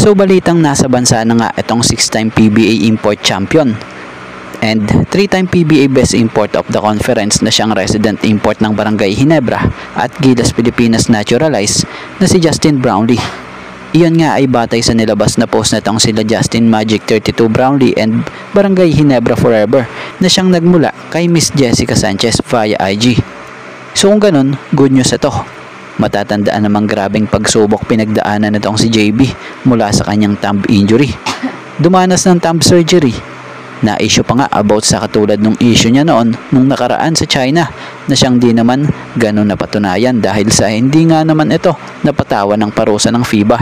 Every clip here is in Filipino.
So balitang nasa bansa na nga itong 6-time PBA import champion and 3-time PBA best import of the conference na siyang resident import ng Barangay Ginebra at Gilas Pilipinas naturalized na si Justin Brownlee. Iyon nga ay batay sa nilabas na post na itong sila Justin Magic 32 Brownlee and Barangay Ginebra Forever na siyang nagmula kay Miss Jessica Sanchez via IG. So kung ganun, good news ito. Matatandaan namang grabeng pagsubok pinagdaanan nitong si JB mula sa kanyang thumb injury. Dumanas ng thumb surgery. Na-issue pa nga about sa katulad nung issue niya noon nung nakaraan sa China na siyang di naman ganun napatunayan dahil sa hindi nga naman ito napatawan ng parusa ng FIBA.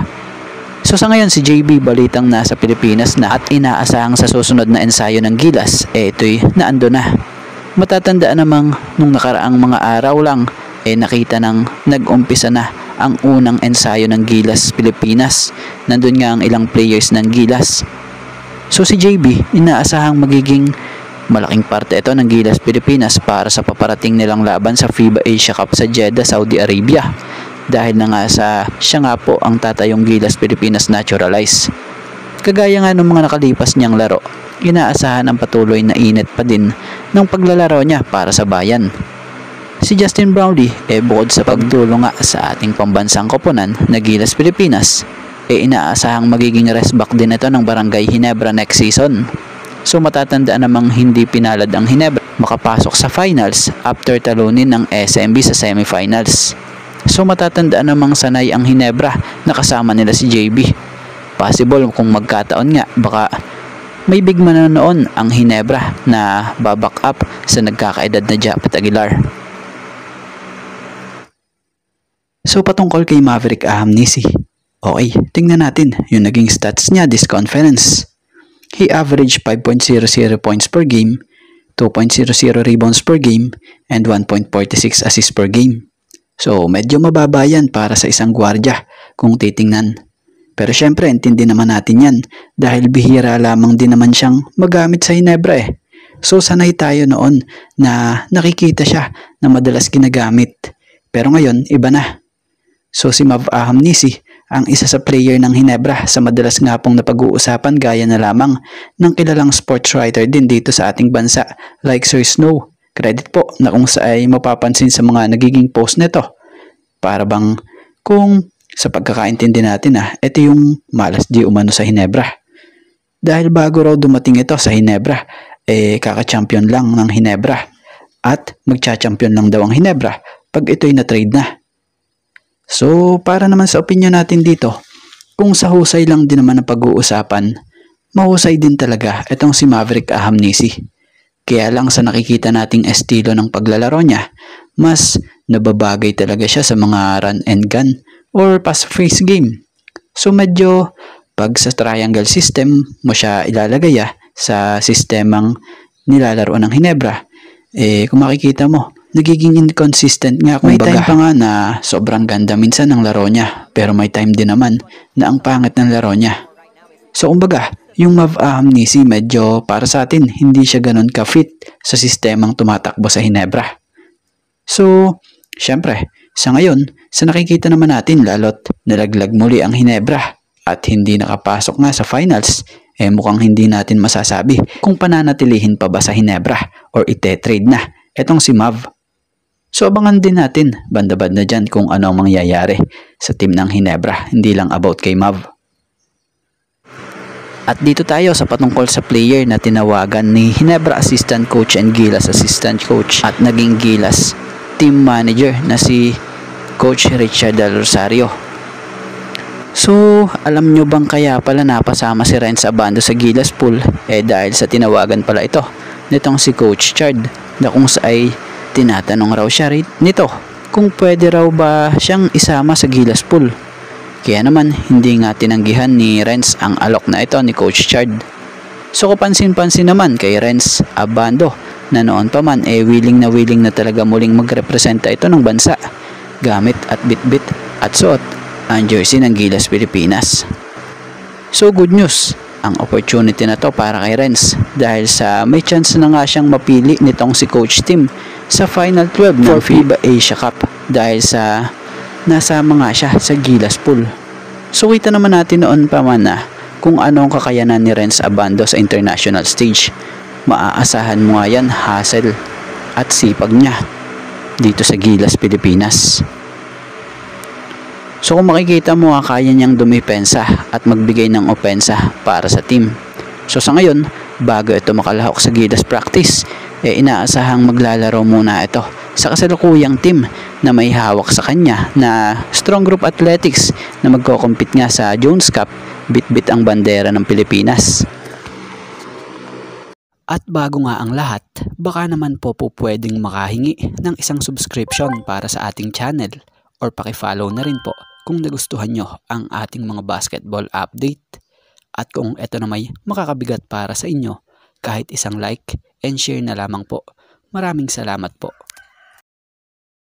So sa ngayon si JB balitang nasa Pilipinas na at inaasahang sa susunod na ensayo ng Gilas ito'y naando na. Matatandaan namang nung nakaraang mga araw lang nakita nang nag-umpisa na ang unang ensayo ng Gilas Pilipinas. Nandun nga ang ilang players ng Gilas. So si JB, inaasahang magiging malaking parte ito ng Gilas Pilipinas para sa paparating nilang laban sa FIBA Asia Cup sa Jeddah, Saudi Arabia. Dahil na nga siya nga po ang tatayong Gilas Pilipinas naturalized. Kagaya nga ng mga nakalipas niyang laro, inaasahan ang patuloy na init pa din ng paglalaro niya para sa bayan. Si Justin Brownlee bukod sa pagtulong nga sa ating pambansang koponan na Gilas Pilipinas, inaasahang magiging rest back din ito ng Barangay Ginebra next season. So matatandaan namang hindi pinalad ang Ginebra makapasok sa finals after talunin ng SMB sa semifinals. So matatandaan namang sanay ang Ginebra na kasama nila si JB. Possible kung magkataon nga baka may big man na noon ang Ginebra na baback up sa nagkakaedad na Japet Aguilar. So patungkol kay Maverick Ahamnisi, okay, tingnan natin yung naging stats niya this conference. He averaged 5.00 points per game, 2.00 rebounds per game, and 1.46 assists per game. So medyo mababa yan para sa isang gwardiya kung titingnan. Pero syempre intindi naman natin yan dahil bihira lamang din naman siyang magamit sa Ginebra So sanay tayo noon na nakikita siya na madalas ginagamit. Pero ngayon iba na. So si Mav Ahamnisi ang isa sa player ng Ginebra sa madalas nga pong napag-uusapan gaya na lamang ng kilalang sports writer din dito sa ating bansa like Sir Snow. Credit po na kung sa ay mapapansin sa mga nagiging post nito. Para bang kung sa pagkakaintindi natin ito yung malas di umano sa Ginebra. Dahil bago raw dumating ito sa Ginebra, kaka-champion lang ng Ginebra at magcha-champion lang daw ang Ginebra pag ito'y na-trade na. So, para naman sa opinion natin dito, kung sa husay lang din naman ang pag-uusapan, mahusay din talaga itong si Maverick Ahamnisi. Kaya lang sa nakikita nating estilo ng paglalaro niya, mas nababagay talaga siya sa mga run and gun or pass-face game. So, medyo pag sa triangle system mo siya ilalagay sa sistemang nilalaro ng Ginebra, kung makikita mo, nagiging inconsistent nga. May time pa nga na sobrang ganda minsan ng laro niya, pero may time din naman na ang pangit ng laro niya. So kumbaga, yung Mav Ahamnisi medyo para sa atin hindi siya ganun ka-fit sa sistemang tumatakbo sa Ginebra. So, syempre, sa ngayon, sa nakikita naman natin lalo't nalaglag muli ang Ginebra at hindi nakapasok nga sa finals, mukhang hindi natin masasabi kung pananatilihin pa ba sa Ginebra or ite-trade na etong si Mav. So abangan din natin banda-banda dyan kung ano ang mangyayari sa team ng Ginebra, hindi lang about kay Mav. At dito tayo sa patungkol sa player na tinawagan ni Ginebra assistant coach and Gilas assistant coach at naging Gilas team manager na si Coach Richard Del Rosario. So alam nyo bang kaya pala napasama si Renz Abando sa Gilas pool? Dahil sa tinawagan pala ito nitong si Coach Chard na kung sa ay tinatanong raw siya nito kung pwede raw ba siyang isama sa Gilas pool. Kaya naman hindi nga tinanggihan ni Renz ang alok na ito ni Coach Chard. So kapansin-pansin naman kay Renz Abando na noon pa man willing na talaga muling magrepresenta ito ng bansa gamit at bitbit at suot ang jersey ng Gilas Pilipinas. So good news ang opportunity na to para kay Renz dahil sa may chance na nga siyang mapili nitong si Coach Tim sa Final 12 ng FIBA Asia Cup dahil sa nasama nga siya sa Gilas pool. So kita naman natin noon pa man na kung ano ang kakayanan ni Renz Abando sa international stage. Maaasahan mo nga yan, hustle at sipag niya dito sa Gilas, Pilipinas. So kung makikita mo kaya niyang dumipensa at magbigay ng opensa para sa team. So sa ngayon, bago ito makalahok sa Gilas practice, inaasahang maglalaro muna ito sa kasalukuyang team na may hawak sa kanya na Strong Group Athletics na magko-compete nga sa Jones Cup, bit-bit ang bandera ng Pilipinas. At bago nga ang lahat, baka naman po pwedeng makahingi ng isang subscription para sa ating channel or paki-follow na rin po kung nagustuhan nyo ang ating mga basketball update. At kung ito na may makakabigat para sa inyo, kahit isang like and share na lamang po. Maraming salamat po.